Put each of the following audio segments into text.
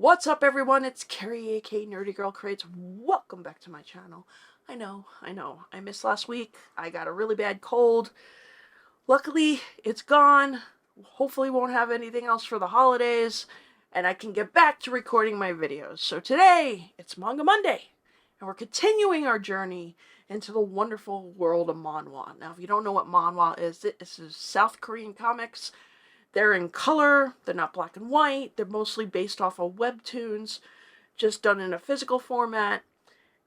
What's up, everyone? It's Carrie, aka Nerdygirlcreates. Welcome back to my channel. I know. I missed last week. I got a really bad cold. Luckily, it's gone. Hopefully won't have anything else for the holidays. And I can get back to recording my videos. So today, it's Manga Monday. And we're continuing our journey into the wonderful world of manhwa. Now, if you don't know what manhwa is, this is South Korean comics. They're in color, they're not black and white, they're mostly based off of webtoons, just done in a physical format.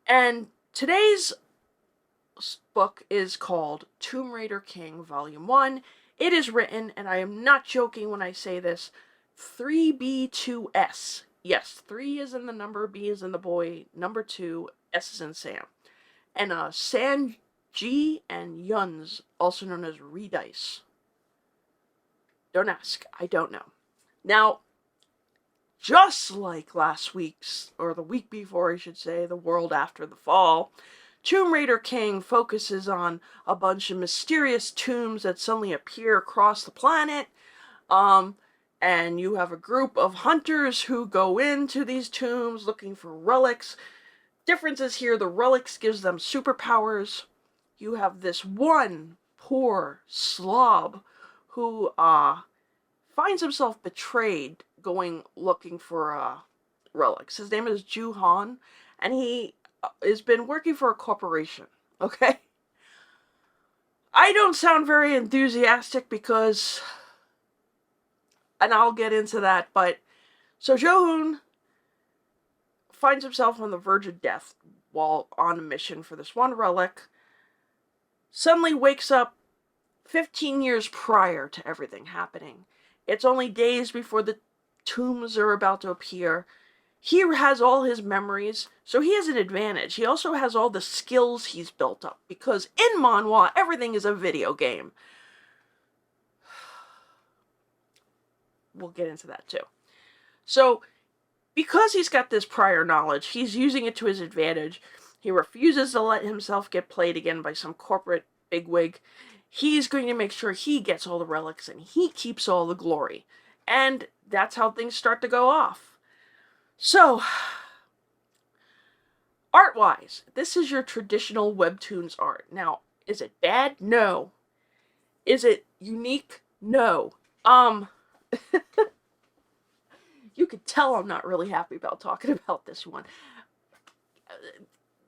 And today's book is called Tomb Raider King Volume 1. It is written, and I am not joking when I say this, 3B2S. Yes, 3 is in the number, B is in the boy, number 2, S is in Sam. And Sanji and Yuns, also known as REDICE. Don't ask. I don't know. Now, just like last week's, or the week before, I should say, The World After the Fall, Tomb Raider King focuses on a bunch of mysterious tombs that suddenly appear across the planet. And you have a group of hunters who go into these tombs looking for relics. Differences here, the relics gives them superpowers. You have this one poor slob who finds himself betrayed going looking for relics. His name is Jooheun, and he has been working for a corporation, okay? I don't sound very enthusiastic because, and I'll get into that, but, so Jooheun finds himself on the verge of death while on a mission for this one relic, suddenly wakes up 15 years prior to everything happening. It's only days before the tombs are about to appear. He has all his memories, so he has an advantage. He also has all the skills he's built up, because in manhwa, everything is a video game. We'll get into that too. So, because he's got this prior knowledge, he's using it to his advantage. He refuses to let himself get played again by some corporate bigwig. He's going to make sure he gets all the relics and he keeps all the glory. And that's how things start to go off. So, art-wise, this is your traditional webtoons art. Now, is it bad? No. Is it unique? No. You could tell I'm not really happy about talking about this one.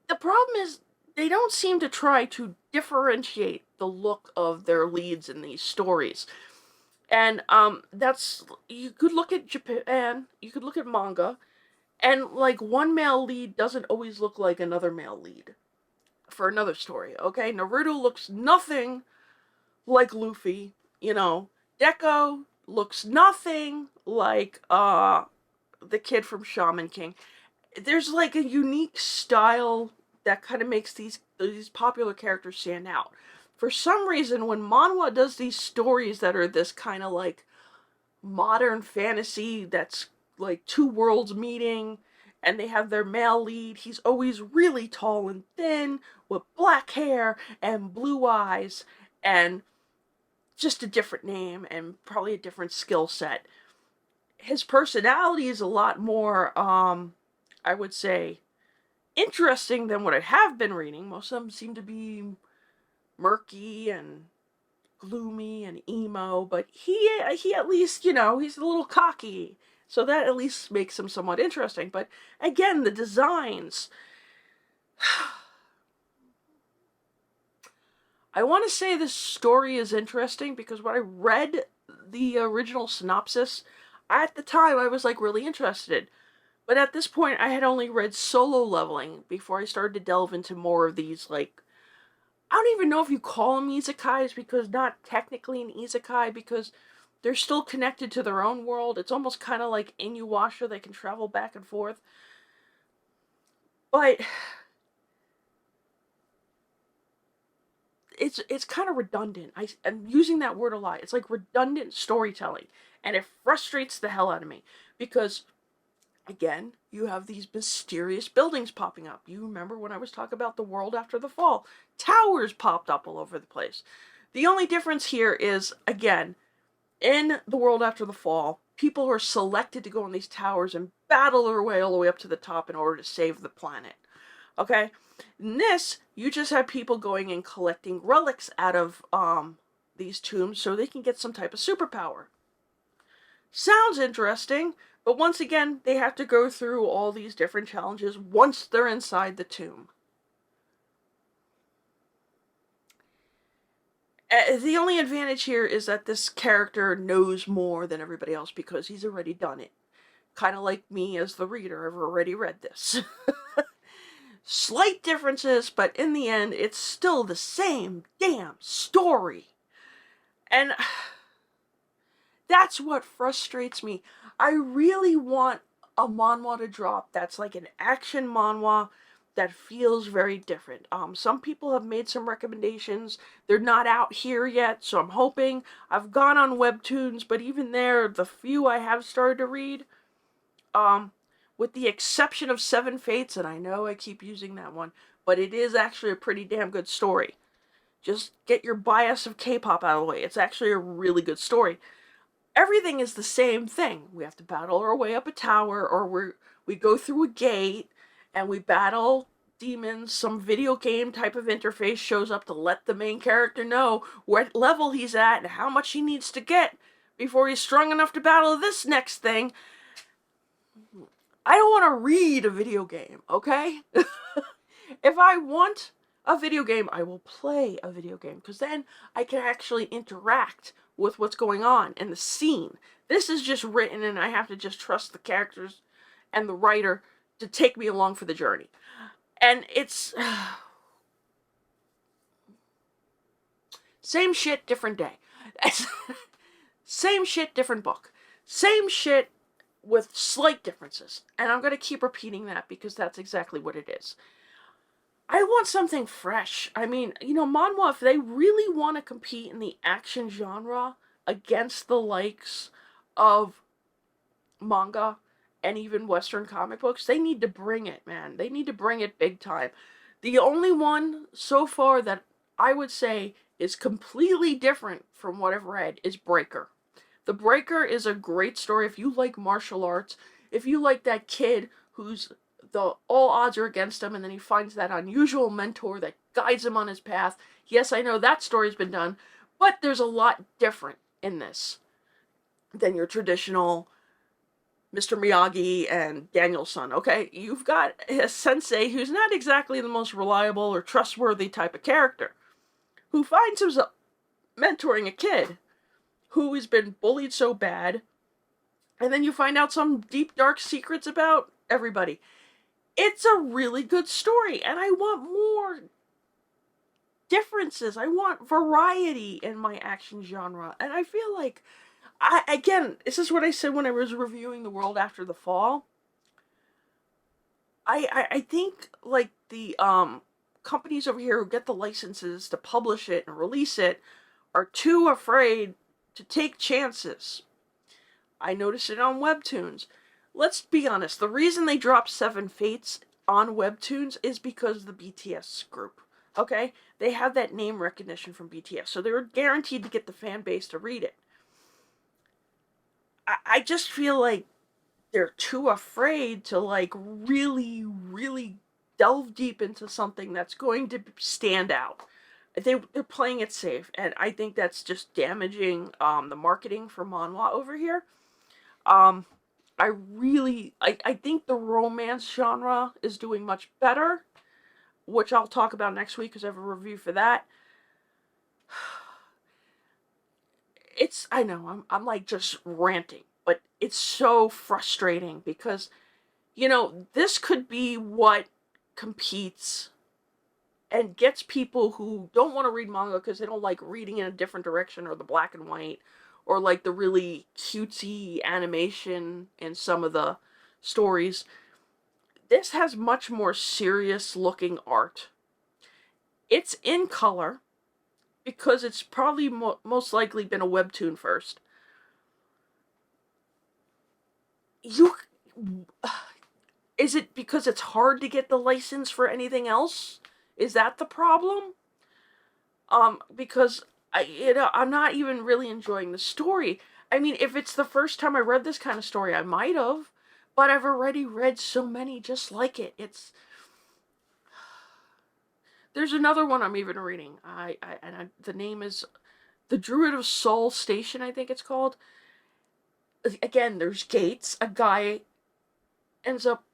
The problem is, they don't seem to try to differentiate the look of their leads in these stories. And that's, you could look at Japan, you could look at manga, and like one male lead doesn't always look like another male lead for another story, okay? Naruto looks nothing like Luffy, you know. Deco looks nothing like the kid from Shaman King. There's like a unique style that kind of makes these popular characters stand out. For some reason, when manhwa does these stories that are this kind of like modern fantasy that's like two worlds meeting, and they have their male lead, he's always really tall and thin, with black hair and blue eyes, and just a different name, and probably a different skill set. His personality is a lot more, I would say, interesting than what I have been reading. Most of them seem to be murky and gloomy and emo, but he at least, you know, he's a little cocky, so that at least makes him somewhat interesting. But again, the designs, I want to say this story is interesting because when I read the original synopsis, at the time I was like really interested. But at this point, I had only read Solo Leveling before I started to delve into more of these, like, I don't even know if you call them isekais, because not technically an isekai, because they're still connected to their own world. It's almost kind of like Inuyasha, they can travel back and forth. But it's kind of redundant. I'm using that word a lot. It's like redundant storytelling, and it frustrates the hell out of me, because again, you have these mysterious buildings popping up. You remember when I was talking about The World After the Fall? Towers popped up all over the place. The only difference here is, again, in The World After the Fall, people are selected to go on these towers and battle their way all the way up to the top in order to save the planet. Okay? In this, you just have people going and collecting relics out of these tombs so they can get some type of superpower. Sounds interesting, but once again, they have to go through all these different challenges once they're inside the tomb. The only advantage here is that this character knows more than everybody else because he's already done it. Kind of like me as the reader, I've already read this. Slight differences, but in the end, it's still the same damn story. And that's what frustrates me. I really want a manhwa to drop that's like an action manhwa that feels very different. Some people have made some recommendations. They're not out here yet, so I'm hoping. I've gone on Webtoons, but even there, the few I have started to read, with the exception of Seven Fates, and I know I keep using that one, but it is actually a pretty damn good story. Just get your bias of K-pop out of the way. It's actually a really good story. Everything is the same thing. We have to battle our way up a tower, or we go through a gate, and we battle demons. Some video game type of interface shows up to let the main character know what level he's at and how much he needs to get before he's strong enough to battle this next thing. I don't want to read a video game, okay? If I want a video game, I will play a video game, because then I can actually interact with what's going on in the scene. This is just written, and I have to just trust the characters and the writer to take me along for the journey. And it's same shit, different day. Same shit, different book. Same shit with slight differences. And I'm going to keep repeating that because that's exactly what it is. I want something fresh. I mean, manhwa, if they really want to compete in the action genre against the likes of manga and even Western comic books, they need to bring it, man. They need to bring it big time. The only one so far that I would say is completely different from what I've read is Breaker. The Breaker is a great story if you like martial arts, if you like that kid who's all odds are against him, and then he finds that unusual mentor that guides him on his path. Yes, I know that story's been done, but there's a lot different in this than your traditional Mr. Miyagi and Daniel-san, okay? You've got a sensei who's not exactly the most reliable or trustworthy type of character, who finds himself mentoring a kid who has been bullied so bad, and then you find out some deep, dark secrets about everybody. It's a really good story, and I want more differences. I want variety in my action genre, and I feel like, again, this is what I said when I was reviewing The World After the Fall. I think, like, the companies over here who get the licenses to publish it and release it are too afraid to take chances. I noticed it on Webtoons. Let's be honest, the reason they dropped Seven Fates on Webtoons is because of the BTS group, okay? They have that name recognition from BTS, so they were guaranteed to get the fan base to read it. I just feel like they're too afraid to, like, really, really delve deep into something that's going to stand out. They're playing it safe, and I think that's just damaging the marketing for manhwa over here. I think the romance genre is doing much better, which I'll talk about next week because I have a review for that. I know, I'm like just ranting, but it's so frustrating because, this could be what competes and gets people who don't want to read manga because they don't like reading in a different direction or the black and white, or like the really cutesy animation in some of the stories. This has much more serious looking art. It's in color because it's probably most likely been a webtoon first. Is it because it's hard to get the license for anything else? Is that the problem? Because I'm not even really enjoying the story. I mean, if it's the first time I read this kind of story, I might have, but I've already read so many just like it. There's another one I'm even reading. The name is The Druid of Soul Station, I think it's called. Again, there's gates. A guy ends up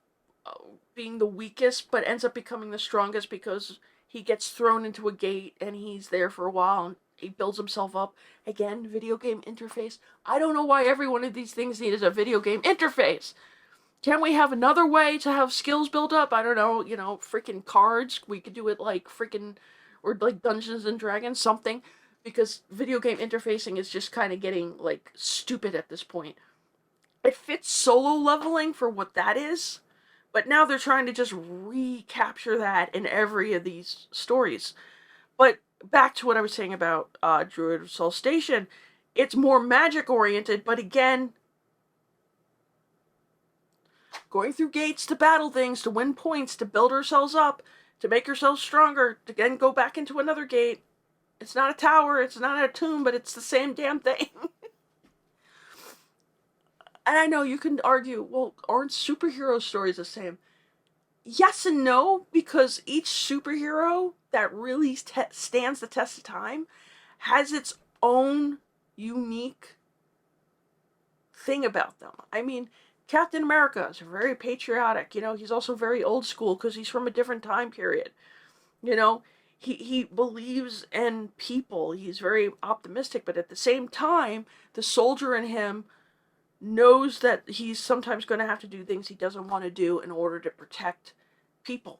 being the weakest, but ends up becoming the strongest because he gets thrown into a gate and he's there for a while and he builds himself up. Again, video game interface. I don't know why every one of these things needs a video game interface. Can't we have another way to have skills build up? I don't know, freaking cards. We could do it like freaking, or like Dungeons and Dragons, something. Because video game interfacing is just kind of getting, like, stupid at this point. It fits solo leveling for what that is, but now they're trying to just recapture that in every of these stories. But back to what I was saying about Druid of Soul Station, it's more magic oriented, but again, going through gates to battle things, to win points, to build ourselves up, to make ourselves stronger, to then go back into another gate. It's not a tower, it's not a tomb, but it's the same damn thing. And I know you can argue, well, aren't superhero stories the same? Yes and no, because each superhero that really stands the test of time has its own unique thing about them. I mean, Captain America is very patriotic. He's also very old school because he's from a different time period. He believes in people. He's very optimistic, but at the same time, the soldier in him knows that he's sometimes going to have to do things he doesn't want to do in order to protect people.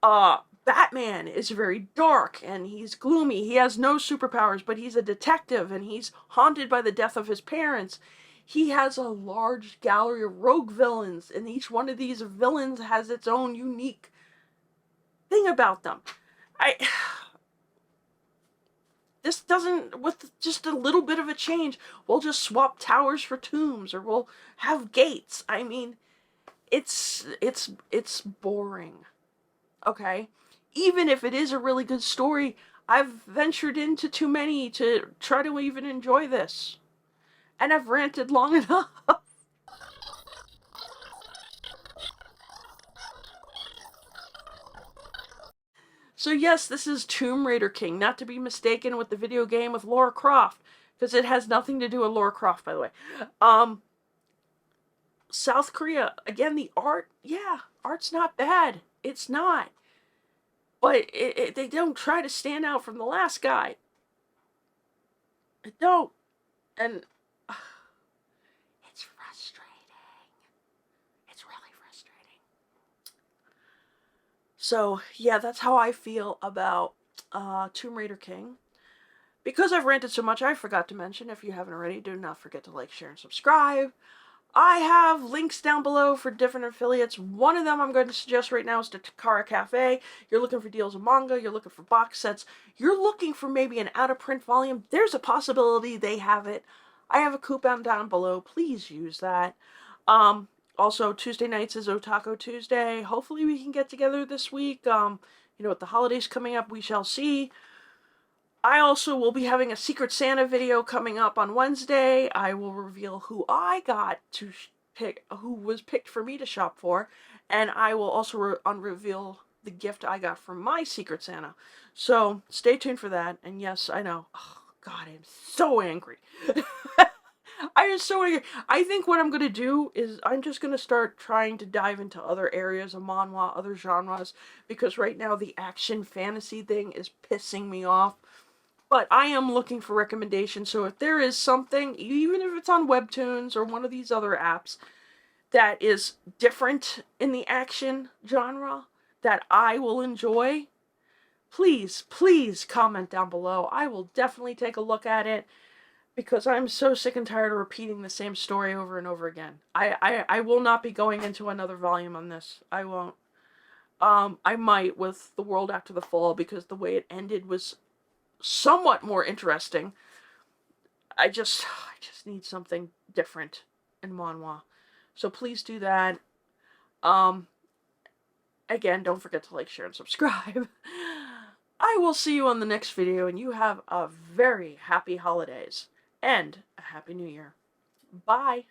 Batman is very dark and he's gloomy. He has no superpowers, but he's a detective and he's haunted by the death of his parents. He has a large gallery of rogue villains, and each one of these villains has its own unique thing about them. This doesn't, with just a little bit of a change, we'll just swap towers for tombs, or we'll have gates. I mean, it's boring. Okay? Even if it is a really good story, I've ventured into too many to try to even enjoy this. And I've ranted long enough. So yes, this is Tomb Raider King, not to be mistaken with the video game with Lara Croft, because it has nothing to do with Lara Croft, by the way. South Korea, again, the art, yeah, art's not bad. It's not. But they don't try to stand out from the last guy. They don't. And it's frustrating. It's really frustrating. So, yeah, that's how I feel about Tomb Raider King. Because I've ranted so much, I forgot to mention, if you haven't already, do not forget to like, share, and subscribe. I have links down below for different affiliates. One of them I'm going to suggest right now is the Takara Cafe. You're looking for deals of manga, you're looking for box sets, you're looking for maybe an out-of-print volume. There's a possibility they have it. I have a coupon down below. Please use that. Also, Tuesday nights is Otaku Tuesday. Hopefully we can get together this week. With the holidays coming up, we shall see. I also will be having a Secret Santa video coming up on Wednesday. I will reveal who I got to pick, who was picked for me to shop for, and I will also reveal the gift I got from my Secret Santa. So stay tuned for that. And yes, I know. Oh, God, I'm so angry. I am so angry. I think what I'm going to do is I'm just going to start trying to dive into other areas of manhwa, other genres, because right now the action fantasy thing is pissing me off. But I am looking for recommendations, so if there is something, even if it's on Webtoons or one of these other apps, that is different in the action genre that I will enjoy, please, please comment down below. I will definitely take a look at it, because I'm so sick and tired of repeating the same story over and over again. I will not be going into another volume on this. I won't. I might with The World After the Fall, because the way it ended was somewhat more interesting. I just need something different in manhwa. So please do that. Again, don't forget to like, share, and subscribe. I will see you on the next video, and you have a very happy holidays and a happy new year. Bye!